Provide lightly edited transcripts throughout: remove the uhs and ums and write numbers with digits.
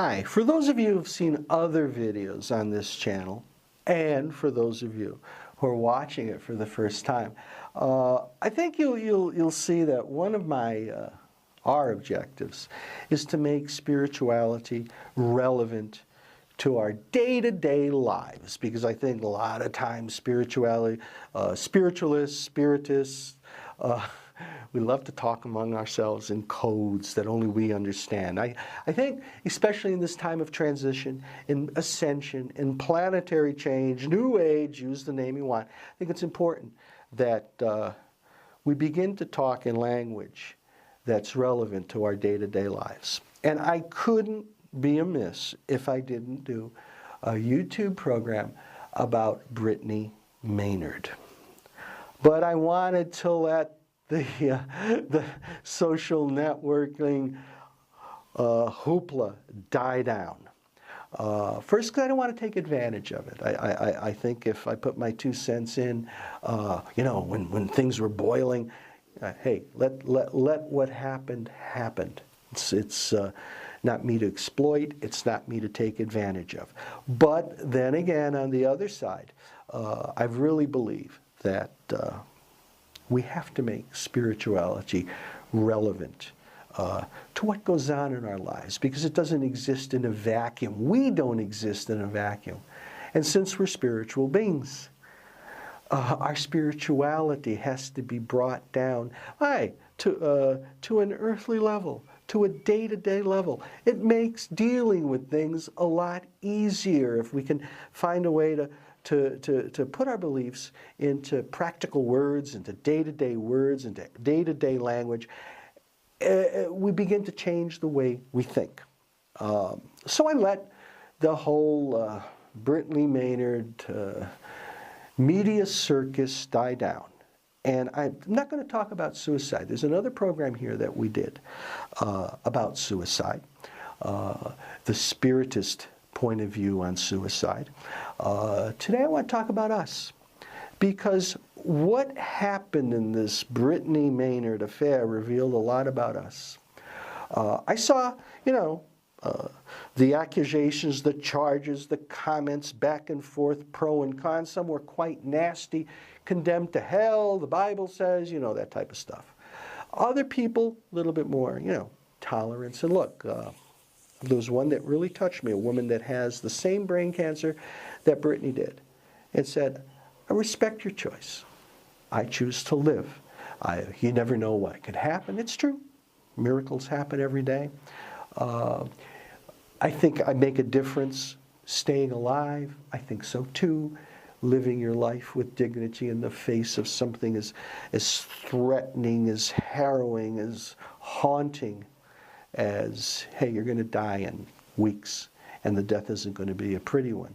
Hi, for those of you who've seen other videos on this channel, and for those of you who are watching it for the first time, I think you'll see that one of our objectives is to make spirituality relevant to our day-to-day lives, because I think a lot of times spiritualists, spiritists, we love to talk among ourselves in codes that only we understand. I think, especially in this time of transition, in ascension, in planetary change, new age, use the name you want, I think it's important that we begin to talk in language that's relevant to our day-to-day lives. And I couldn't be amiss if I didn't do a YouTube program about Brittany Maynard. But I wanted to let the social networking hoopla die down. First, because I don't want to take advantage of it. I think if I put my 2 cents in, when things were boiling, hey, let what happened happen. It's not me to exploit. It's not me to take advantage of. But then again, on the other side, I really believe that we have to make spirituality relevant to what goes on in our lives, because it doesn't exist in a vacuum. We don't exist in a vacuum. And since we're spiritual beings, our spirituality has to be brought down to an earthly level, to a day-to-day level. It makes dealing with things a lot easier if we can find a way to put our beliefs into practical words, into day-to-day words, into day-to-day language. We begin to change the way we think. So I let the whole Brittany Maynard media circus die down. And I'm not going to talk about suicide. There's another program here that we did about suicide, the spiritist point of view on suicide. Today I want to talk about us, because what happened in this Brittany Maynard affair revealed a lot about us. I saw, the accusations, the charges, the comments back and forth, pro and con. Some were quite nasty, condemned to hell, the Bible says, that type of stuff. Other people, a little bit more, tolerance. And look, there was one that really touched me, a woman that has the same brain cancer that Brittany did, and said, I respect your choice. I choose to live. You never know what could happen. It's true. Miracles happen every day. I think I make a difference staying alive. I think so too. Living your life with dignity in the face of something as threatening, as harrowing, as haunting as, hey, you're going to die in weeks, and the death isn't going to be a pretty one.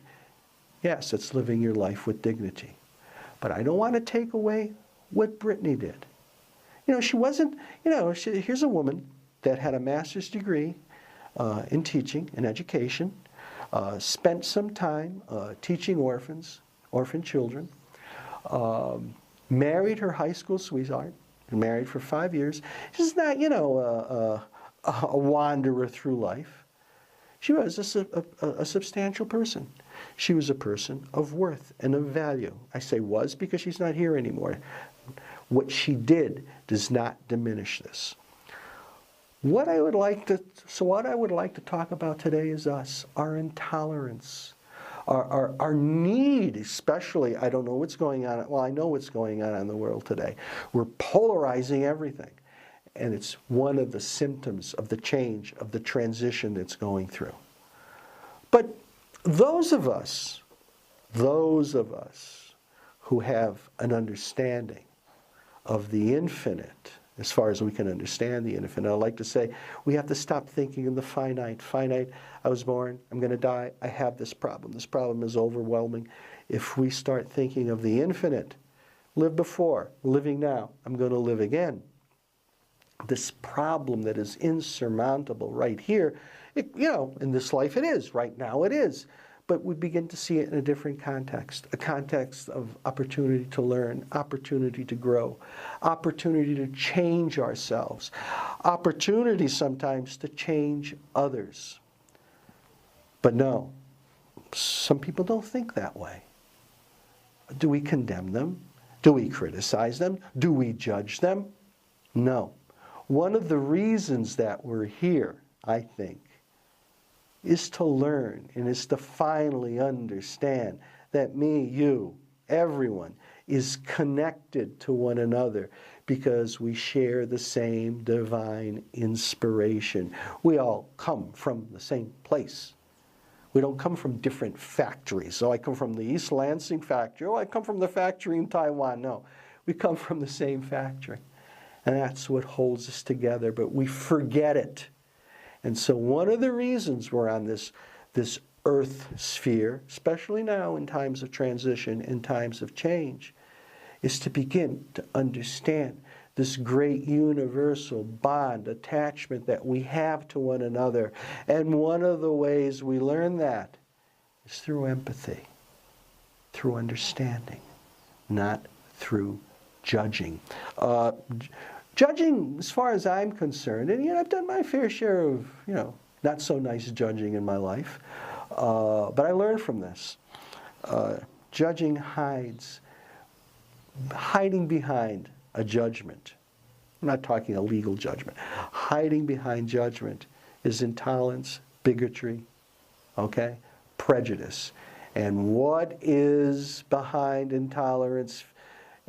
Yes, it's living your life with dignity. But I don't want to take away what Brittany did. She wasn't, here's a woman that had a master's degree in teaching and education, spent some time teaching orphan children, married her high school sweetheart, married for 5 years. She's not, a wanderer through life. She was a substantial person. She was a person of worth and of value. I say was because she's not here anymore. What she did does not diminish this. What I would like to talk about today is us, our intolerance, our need, especially. I don't know what's going on. Well, I know what's going on in the world today. We're polarizing everything. And it's one of the symptoms of the change, of the transition that's going through. But those of us who have an understanding of the infinite, as far as we can understand the infinite, I like to say we have to stop thinking in the finite. Finite, I was born, I'm going to die, I have this problem. This problem is overwhelming. If we start thinking of the infinite, live before, living now, I'm going to live again. This problem that is insurmountable right here, in this life it is, right now it is. But we begin to see it in a different context, a context of opportunity to learn, opportunity to grow, opportunity to change ourselves, opportunity sometimes to change others. But no, some people don't think that way. Do we condemn them? Do we criticize them? Do we judge them? No. One of the reasons that we're here, I think, is to learn and is to finally understand that me, you, everyone is connected to one another because we share the same divine inspiration. We all come from the same place. We don't come from different factories. So I come from the East Lansing factory. Oh, I come from the factory in Taiwan. No, we come from the same factory. And that's what holds us together, but we forget it. And so one of the reasons we're on this earth sphere, especially now in times of transition, in times of change, is to begin to understand this great universal bond, attachment that we have to one another. And one of the ways we learn that is through empathy, through understanding, not through judging. Judging, as far as I'm concerned, and I've done my fair share of, not so nice judging in my life, but I learned from this. Judging hiding behind a judgment. I'm not talking a legal judgment. Hiding behind judgment is intolerance, bigotry, prejudice. And what is behind intolerance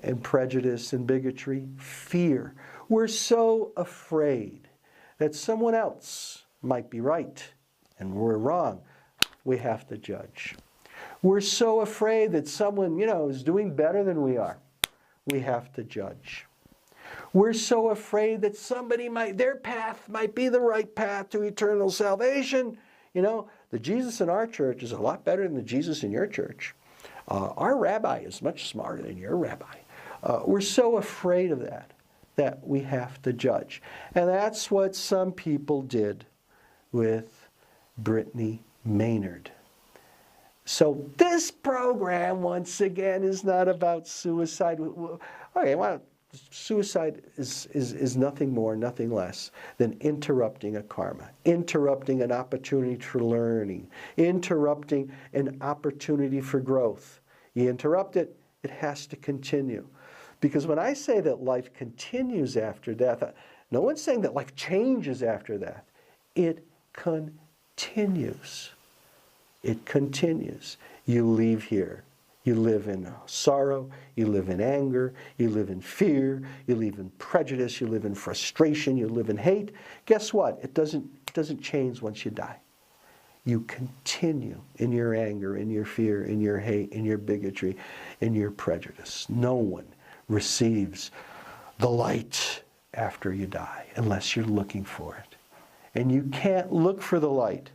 and prejudice and bigotry? Fear. We're so afraid that someone else might be right and we're wrong. We have to judge. We're so afraid that someone, is doing better than we are. We have to judge. We're so afraid that their path might be the right path to eternal salvation. The Jesus in our church is a lot better than the Jesus in your church. Our rabbi is much smarter than your rabbi. We're so afraid of that we have to judge. And that's what some people did with Brittany Maynard. So this program, once again, is not about suicide. Okay, suicide is nothing more, nothing less than interrupting a karma, interrupting an opportunity for learning, interrupting an opportunity for growth. You interrupt it, it has to continue. Because when I say that life continues after death, no one's saying that life changes after death. It continues. It continues. You leave here. You live in sorrow. You live in anger. You live in fear. You live in prejudice. You live in frustration. You live in hate. Guess what? It doesn't change once you die. You continue in your anger, in your fear, in your hate, in your bigotry, in your prejudice. No one receives the light after you die unless you're looking for it. And you can't look for the light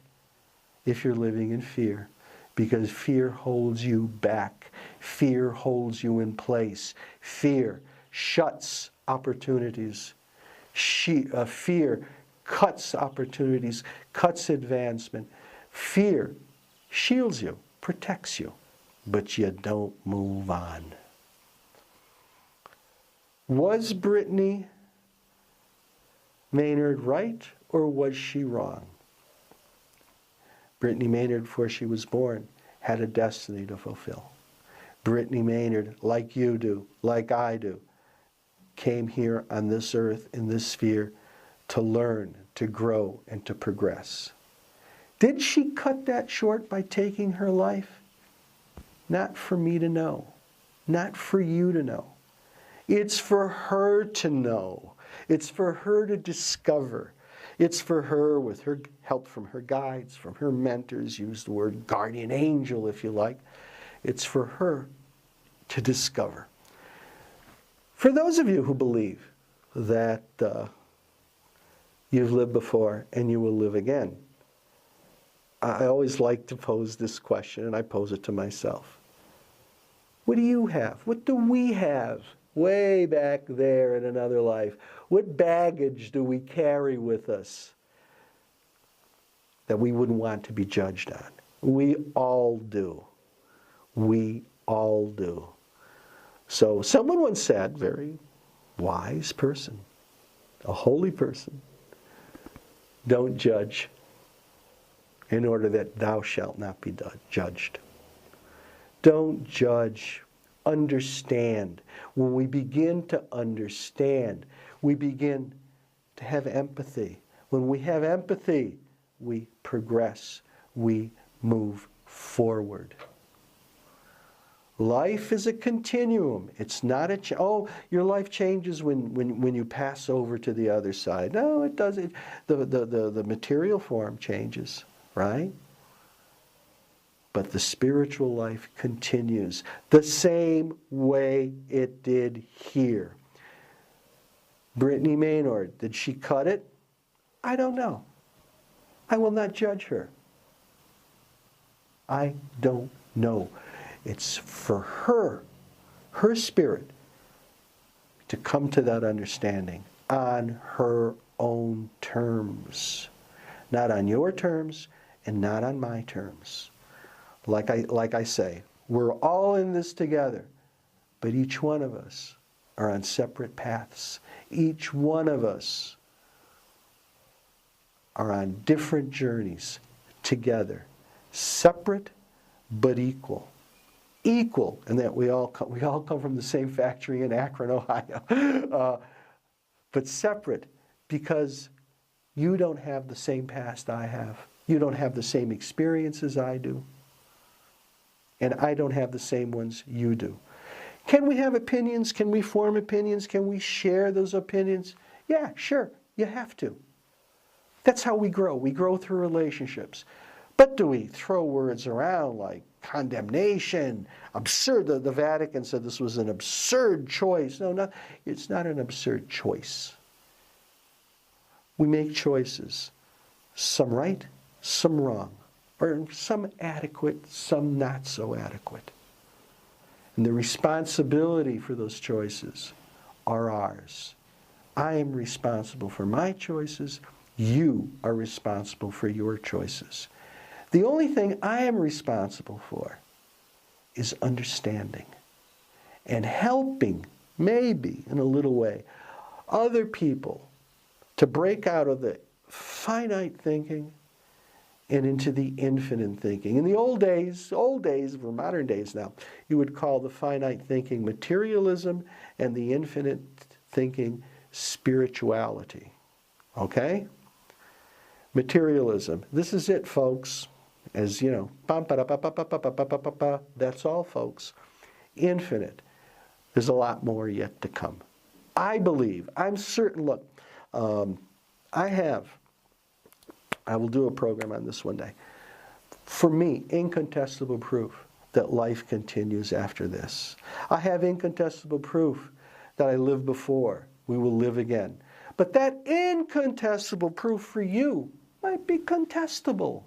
if you're living in fear, because fear holds you back. Fear holds you in place. Fear shuts opportunities. Fear cuts opportunities, cuts advancement. Fear shields you, protects you, but you don't move on. Was Brittany Maynard right, or was she wrong? Brittany Maynard, before she was born, had a destiny to fulfill. Brittany Maynard, like you do, like I do, came here on this earth, in this sphere, to learn, to grow, and to progress. Did she cut that short by taking her life? Not for me to know. Not for you to know. It's for her to know. It's for her to discover. It's for her, with her help from her guides, from her mentors, use the word guardian angel if you like. It's for her to discover. For those of you who believe that you've lived before and you will live again, I always like to pose this question, and I pose it to myself. What do you have? What do we have way back there in another life? What baggage do we carry with us that we wouldn't want to be judged on? We all do. We all do. So someone once said, very wise person, a holy person, don't judge. in order that thou shalt not be judged. Don't judge. Understand. When we begin to understand, we begin to have empathy. When we have empathy, we progress. We move forward. Life is a continuum. It's not oh, your life changes when you pass over to the other side. No, it doesn't. The material form changes, right? But the spiritual life continues the same way it did here. Brittany Maynard, did she cut it? I don't know. I will not judge her. I don't know. It's for her, her spirit, to come to that understanding on her own terms. Not on your terms and not on my terms. Like I say, we're all in this together, but each one of us are on separate paths. Each one of us are on different journeys together, separate but equal. Equal in that we all come from the same factory in Akron, Ohio, but separate because you don't have the same past I have. You don't have the same experiences I do. And I don't have the same ones you do. Can we have opinions? Can we form opinions? Can we share those opinions? Yeah, sure. You have to. That's how we grow. We grow through relationships. But do we throw words around like condemnation, absurd? The Vatican said this was an absurd choice. No, it's not an absurd choice. We make choices. Some right, some wrong. Or some adequate, some not so adequate. And the responsibility for those choices are ours. I am responsible for my choices. You are responsible for your choices. The only thing I am responsible for is understanding and helping, maybe in a little way, other people to break out of the finite thinking and into the infinite thinking. In the old days, or modern days now, you would call the finite thinking materialism and the infinite thinking spirituality. Okay? Materialism. This is it, folks. As you know, that's all, folks. Infinite. There's a lot more yet to come. I believe, I'm certain, look, I will do a program on this one day. For me, incontestable proof that life continues after this. I have incontestable proof that I lived before. We will live again. But that incontestable proof for you might be contestable.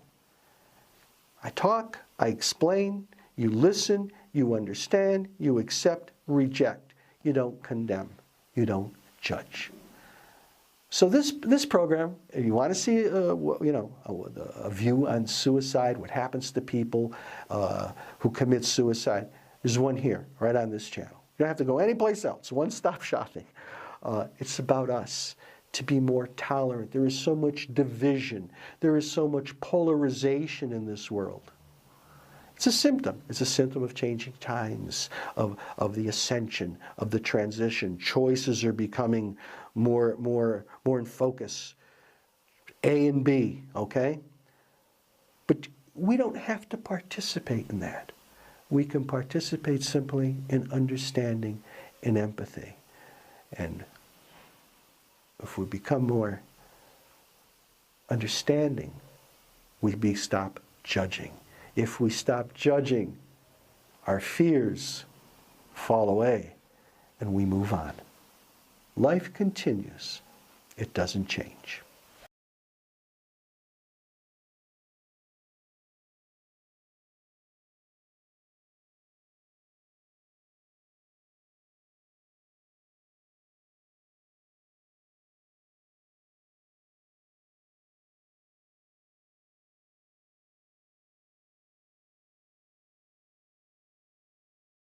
I talk, I explain, you listen, you understand, you accept, reject. You don't condemn. You don't judge. So this program, if you want to see a view on suicide, what happens to people who commit suicide, there's one here, right on this channel. You don't have to go anyplace else. One-stop shopping. It's about us to be more tolerant. There is so much division. There is so much polarization in this world. It's a symptom. It's a symptom of changing times, of the ascension, of the transition. Choices are becoming more in focus. A and B, okay? But we don't have to participate in that. We can participate simply in understanding and empathy. And if we become more understanding, we stop judging. If we stop judging, our fears fall away and we move on. Life continues. It doesn't change.